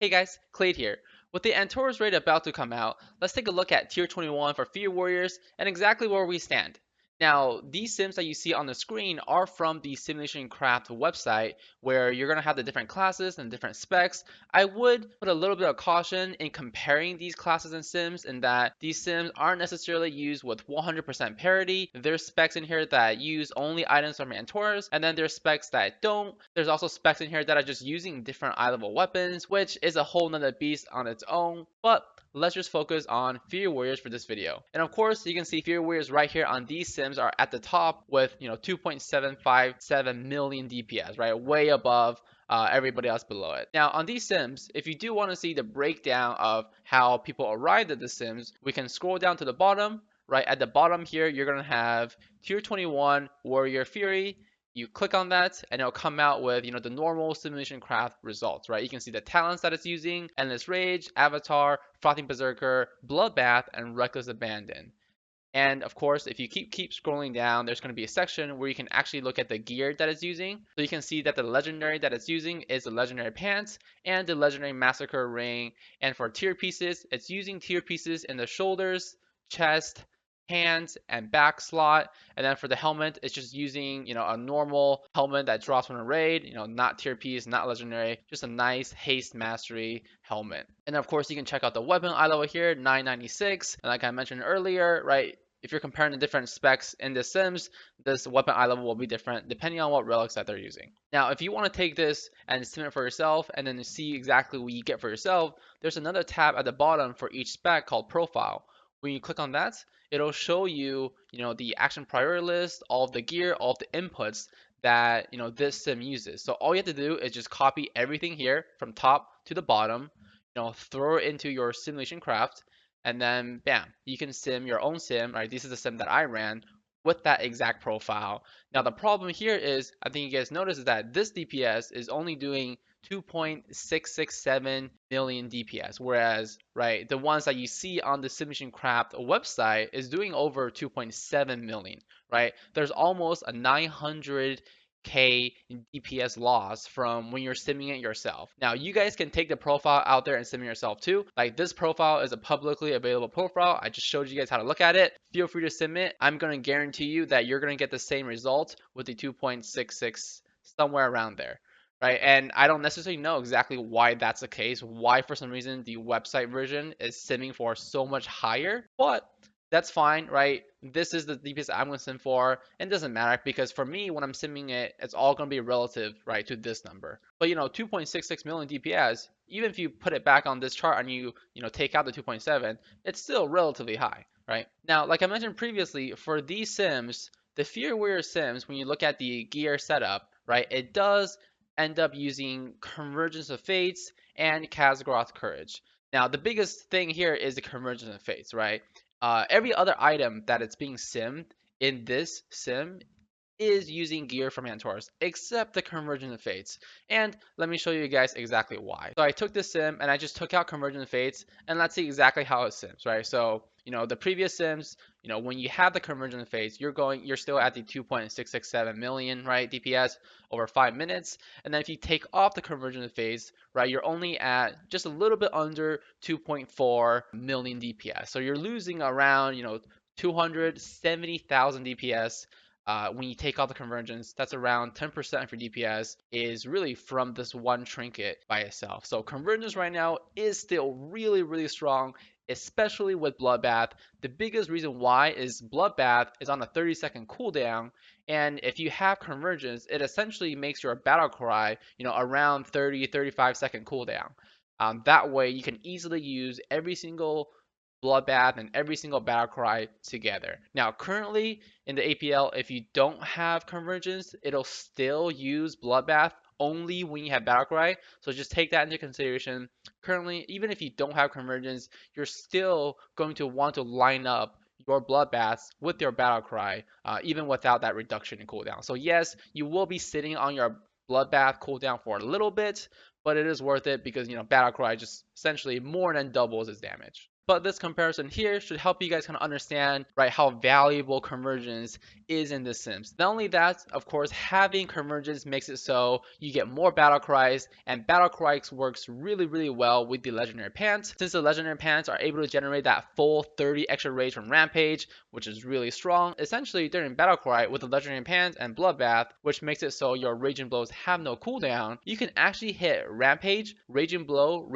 Hey guys, Kelade here. With the Antorus raid about to come out, let's take a look at Tier 21 for Fear Warriors and exactly where we stand. Now, these sims that you see on the screen are from the Simulation Craft website where you're going to have the different classes and different specs. I would put a little bit of caution in comparing these classes and sims in that these sims aren't necessarily used with 100% parity. There's specs in here that use only items from Antorus, and then there's specs that don't. There's also specs in here that are just using different eye level weapons, which is a whole nother beast on its own. But let's just focus on Fear Warriors for this video. And of course, you can see Fear Warriors right here on these sims are at the top with 2.757 million DPS, right? Way above everybody else below it. Now, on these sims, if you do want to see the breakdown of how people arrived at the sims, we can scroll down to the bottom. Right at the bottom here, you're going to have Tier 21 Warrior Fury. You click on that and it'll come out with the normal simulation craft results, right? You can see the talents that it's using: Endless Rage, Avatar, Frothing Berserker, Bloodbath, and Reckless Abandon. And of course, if you keep scrolling down, there's going to be a section where you can actually look at the gear that it's using. So you can see that the legendary that it's using is the legendary pants and the legendary massacre ring. And for tier pieces, it's using tier pieces in the shoulders, chest, hands, and back slot. And then for the helmet, it's just using a normal helmet that drops from a raid, not tier piece, not legendary, just a nice haste mastery helmet. And of course, you can check out the weapon eye level here, 996. And like I mentioned earlier, right, if you're comparing the different specs in the sims, this weapon eye level will be different depending on what relics that they're using. Now, if you want to take this and sim it for yourself and then see exactly what you get for yourself, there's another tab at the bottom for each spec called Profile. When you click on that, it'll show you, the action priority list, all of the gear, all of the inputs that, this sim uses. So all you have to do is just copy everything here from top to the bottom, throw it into your simulation craft, and then bam, you can sim your own sim, right? This is the sim that I ran with that exact profile. Now the problem here is, I think you guys notice is that this DPS is only doing 2.667 million DPS, whereas right the ones that you see on the Simulation Craft website is doing over 2.7 million, right? There's almost a 900K DPS loss from when you're simming it yourself. Now you guys can take the profile out there and sim it yourself too. Like this profile is a publicly available profile. I just showed you guys how to look at it. Feel free to sim it. I'm going to guarantee you that you're going to get the same result with the 2.66, somewhere around there, right? And I don't necessarily know exactly why that's the case, why for some reason the website version is simming for so much higher, but that's fine, right? This is the DPS I'm going to sim for, and it doesn't matter because for me, when I'm simming it, it's all going to be relative, right, to this number. But 2.66 million DPS, even if you put it back on this chart and you take out the 2.7, it's still relatively high, right? Now, like I mentioned previously, for these sims, the Fear Warrior sims, when you look at the gear setup, right, it does end up using Convergence of Fates and Khazgroth Courage. Now, the biggest thing here is the Convergence of Fates, right? Every other item that it's being simmed in this sim is using gear from Antorus, except the Convergence of Fates. And let me show you guys exactly why. So I took this sim and I just took out Convergence of Fates, and let's see exactly how it sims, right? So, the previous sims, when you have the Convergence of Fates, you're still at the 2.667 million, right, DPS over 5 minutes. And then if you take off the Convergence of Fates, right, you're only at just a little bit under 2.4 million DPS. So you're losing around, 270,000 DPS when you take out the convergence. That's around 10% of your DPS is really from this one trinket by itself. So convergence right now is still really, really strong, especially with Bloodbath. The biggest reason why is Bloodbath is on a 30-second cooldown, and if you have convergence, it essentially makes your battle cry, around 30-35-second cooldown. That way, you can easily use every single Bloodbath and every single battle cry together. Now, currently in the APL, if you don't have convergence, it'll still use Bloodbath only when you have battle cry. So just take that into consideration. Currently, even if you don't have convergence, you're still going to want to line up your bloodbaths with your battle cry, even without that reduction in cooldown. So yes, you will be sitting on your bloodbath cooldown for a little bit, but it is worth it because battle cry just essentially more than doubles its damage. But this comparison here should help you guys kind of understand, right, how valuable convergence is in The Sims. Not only that, of course, having convergence makes it so you get more battle cries, and battle cries works really, really well with the legendary pants, since the legendary pants are able to generate that full 30 extra rage from Rampage, which is really strong. Essentially, during battle cry with the legendary pants and bloodbath, which makes it so your raging blows have no cooldown, you can actually hit Rampage, raging blow,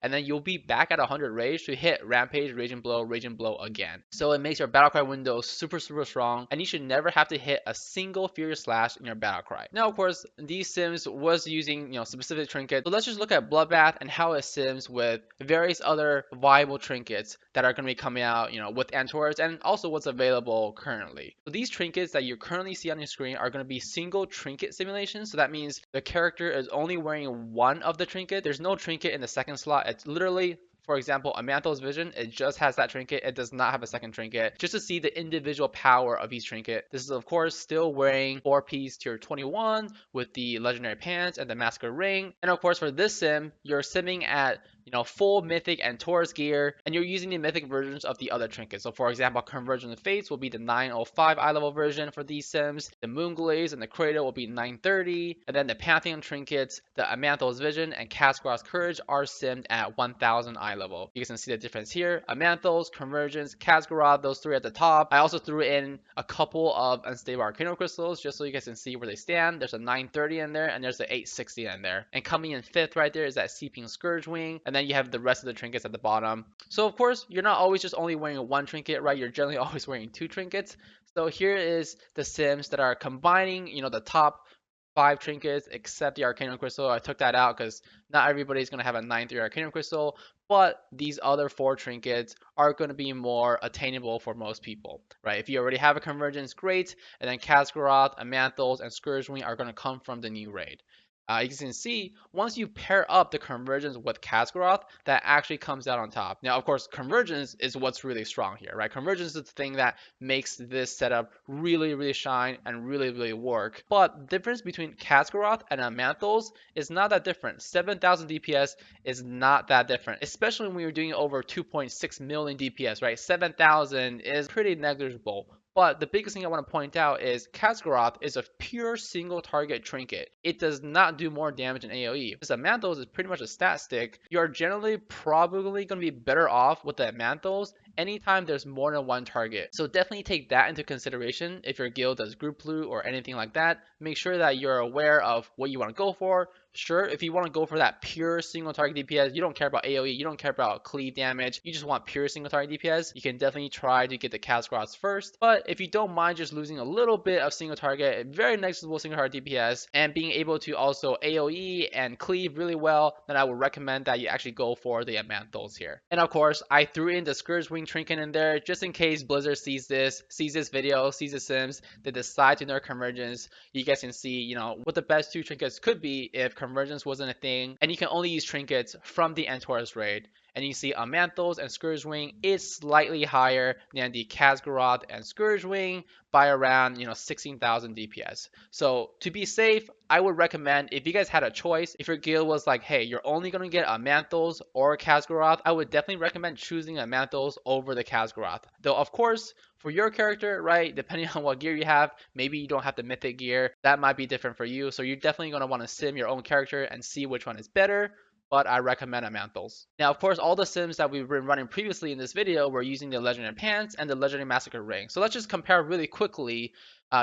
and then you'll be back at 100 rage to hit Rampage, raging blow again. So it makes your battle cry window super, super strong, and you should never have to hit a single furious slash in your battle cry. Now, of course, these sims was using, specific trinkets. So let's just look at bloodbath and how it sims with various other viable trinkets that are going to be coming out, with Antorus, and also what's available currently. So these trinkets that you currently see on your screen are going to be single trinket simulations. So that means the character is only wearing one of the trinket. There's no trinket in the second slot. It's literally, for example, Amanthel's Vision, it just has that trinket. It does not have a second trinket. Just to see the individual power of each trinket. This is, of course, still wearing 4-piece tier 21 with the legendary pants and the massacre ring. And of course, for this sim, you're simming at full mythic and Taurus gear, and you're using the mythic versions of the other trinkets. So for example, Convergence of Fates will be the 905 eye level version for these sims. The Moonglaze and the Cradle will be 930, and then the Pantheon trinkets, the Amanthel's Vision and Cascar's Courage are simmed at 1000 eye level. You guys can see the difference here. Amanthel's, Convergence, Casgarad, those three at the top. I also threw in a couple of unstable Arcano crystals just so you guys can see where they stand. There's a 930 in there, and there's a 860 in there. And coming in fifth right there is that Seeping Scourge Wing, and then you have the rest of the trinkets at the bottom. So of course, you're not always just only wearing one trinket, right? You're generally always wearing two trinkets. So here is the sims that are combining, the top 5 trinkets except the Arcanum Crystal. I took that out because not everybody's going to have a 9-3 Arcanum Crystal, but these other 4 trinkets are going to be more attainable for most people, right? If you already have a Convergence, great, and then Casgaroth, Amanthos, and Scourgewing are going to come from the new raid. You can see, once you pair up the Convergence with Casgaroth, that actually comes out on top. Now, of course, Convergence is what's really strong here, right? Convergence is the thing that makes this setup really, really shine and really, really work. But the difference between Casgaroth and Amanthos is not that different. 7000 DPS is not that different, especially when you're doing over 2.6 million DPS, right? 7000 is pretty negligible. But the biggest thing I want to point out is Casgaroth is a pure single target trinket. It does not do more damage in AoE. This Amanthos is pretty much a stat stick. You're generally probably going to be better off with the Amanthos anytime there's more than one target. So definitely take that into consideration if your guild does group loot or anything like that. Make sure that you're aware of what you want to go for. Sure, if you want to go for that pure single target DPS, you don't care about AoE, you don't care about cleave damage, you just want pure single target DPS, you can definitely try to get the Casgaroths first. But if you don't mind just losing a little bit of single target, very negligible single target DPS, and being able to also AoE and cleave really well, then I would recommend that you actually go for the Amanthos here. And of course, I threw in the Scourge Wing trinket in there just in case Blizzard sees this video, sees the sims, they decide to nerf Convergence. You guys can see, what the best 2 trinkets could be if Convergence wasn't a thing, and you can only use trinkets from the Antorus raid. And you see Amanthos and Scourgewing is slightly higher than the Casgaroth and Scourgewing by around 16,000 DPS. So to be safe, I would recommend, if you guys had a choice, if your guild was like, hey, you're only going to get Amanthos or Casgaroth, I would definitely recommend choosing Amanthos over the Casgaroth. Though of course, for your character, right, depending on what gear you have, maybe you don't have the mythic gear, that might be different for you. So you're definitely going to want to sim your own character and see which one is better, but I recommend Amanthos. Now, of course, all the sims that we've been running previously in this video were using the Legendary Pants and the Legendary Massacre Ring. So let's just compare really quickly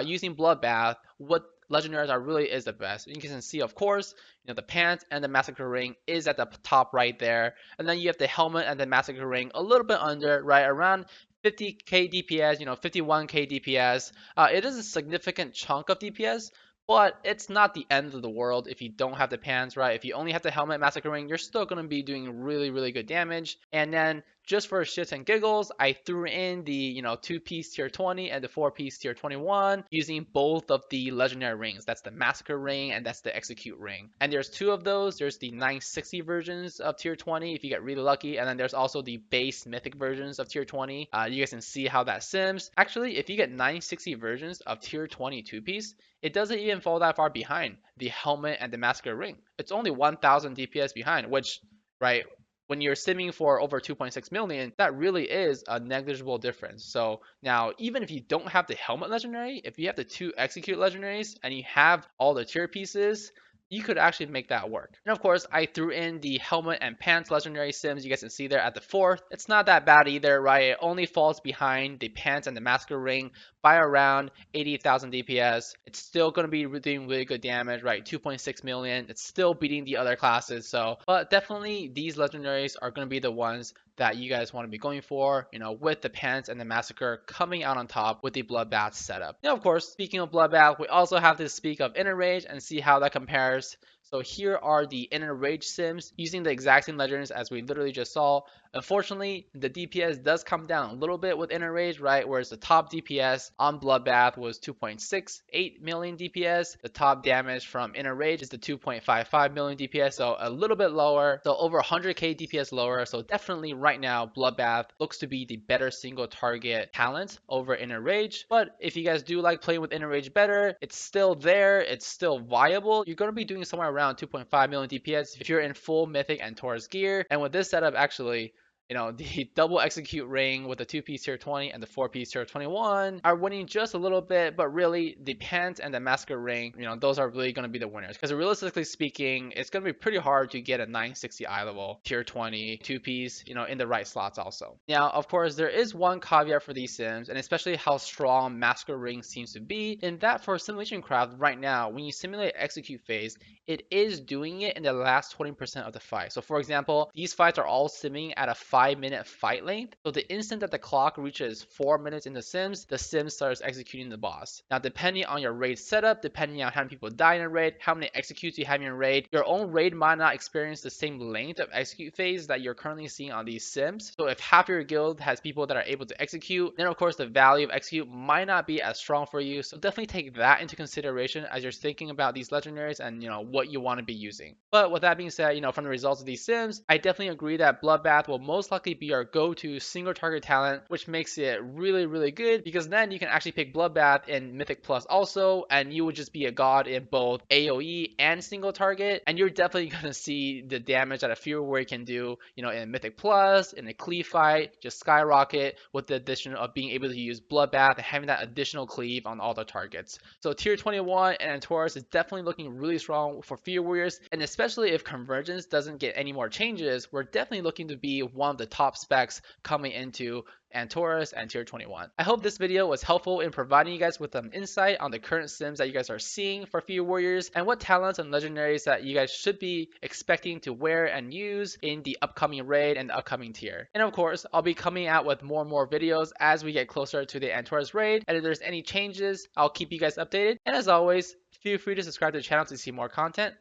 using Bloodbath, what legendaries are really is the best. You can see, of course, the pants and the Massacre Ring is at the top right there. And then you have the helmet and the Massacre Ring a little bit under, right around 50k DPS, 51k DPS. It is a significant chunk of DPS, but it's not the end of the world if you don't have the pants, right? If you only have the helmet Massacre Ring, you're still going to be doing really, really good damage. And then just for shits and giggles, I threw in the 2-piece tier 20 and the 4-piece tier 21 using both of the legendary rings. That's the Massacre Ring and that's the Execute Ring. And there's 2 of those. There's the 960 versions of tier 20 if you get really lucky, and then there's also the base mythic versions of tier 20. You guys can see how that sims. Actually, if you get 960 versions of tier 20 2-piece, it doesn't even fall that far behind the helmet and the Massacre Ring. It's only 1000 DPS behind, which, right, when you're simming for over 2.6 million, that really is a negligible difference. So now, even if you don't have the helmet legendary, if you have the 2 execute legendaries and you have all the tier pieces, you could actually make that work. And of course, I threw in the helmet and pants legendary sims you guys can see there at the 4th. It's not that bad either, right? It only falls behind the pants and the massacre ring by around 80,000 DPS. It's still going to be doing really good damage, right? 2.6 million. It's still beating the other classes. So, but definitely these legendaries are going to be the ones that you guys want to be going for, with the pants and the massacre coming out on top with the bloodbath setup. Now, of course, speaking of bloodbath, we also have to speak of inner rage and see how that compares. So here are the inner rage sims using the exact same legends as we literally just saw. Unfortunately, the DPS does come down a little bit with inner rage, right? Whereas the top DPS on bloodbath was 2.68 million DPS. The top damage from inner rage is the 2.55 million DPS, so a little bit lower. So over 100k DPS lower. So definitely right now, bloodbath looks to be the better single target talent over inner rage. But if you guys do like playing with inner rage better, it's still there. It's still viable. You're going to be doing somewhere around 2.5 million DPS if you're in full mythic and Taurus gear. And with this setup, actually, the double execute ring with the 2-piece tier 20 and the 4-piece tier 21 are winning just a little bit, but really the pants and the massacre ring, those are really going to be the winners. Because realistically speaking, it's going to be pretty hard to get a 960 eye level tier 20 2-piece, in the right slots also. Now, of course, there is one caveat for these sims, and especially how strong massacre ring seems to be, in that for simulation craft right now, when you simulate execute phase, it is doing it in the last 20% of the fight. So for example, these fights are all simming at a 5-minute fight length. So the instant that the clock reaches 4 minutes in the sims starts executing the boss. Now, depending on your raid setup, depending on how many people die in a raid, how many executes you have in your raid, your own raid might not experience the same length of execute phase that you're currently seeing on these sims. So if half your guild has people that are able to execute, then of course the value of execute might not be as strong for you. So definitely take that into consideration as you're thinking about these legendaries and what you want to be using. But with that being said, from the results of these sims, I definitely agree that bloodbath will most likely be our go-to single target talent, which makes it really, really good because then you can actually pick bloodbath in Mythic Plus also, and you would just be a god in both AoE and single target, and you're definitely going to see the damage that a Fury Warrior can do, in Mythic Plus, in a cleave fight, just skyrocket with the addition of being able to use bloodbath and having that additional cleave on all the targets. So tier 21 and Antorus is definitely looking really strong for Fury Warriors, and especially if Convergence doesn't get any more changes, we're definitely looking to be one of the top specs coming into Antorus and tier 21. I hope this video was helpful in providing you guys with some insight on the current sims that you guys are seeing for Fury Warriors and what talents and legendaries that you guys should be expecting to wear and use in the upcoming raid and the upcoming tier. And of course, I'll be coming out with more and more videos as we get closer to the Antorus raid, and if there's any changes, I'll keep you guys updated. And as always, feel free to subscribe to the channel to see more content.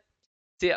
See ya!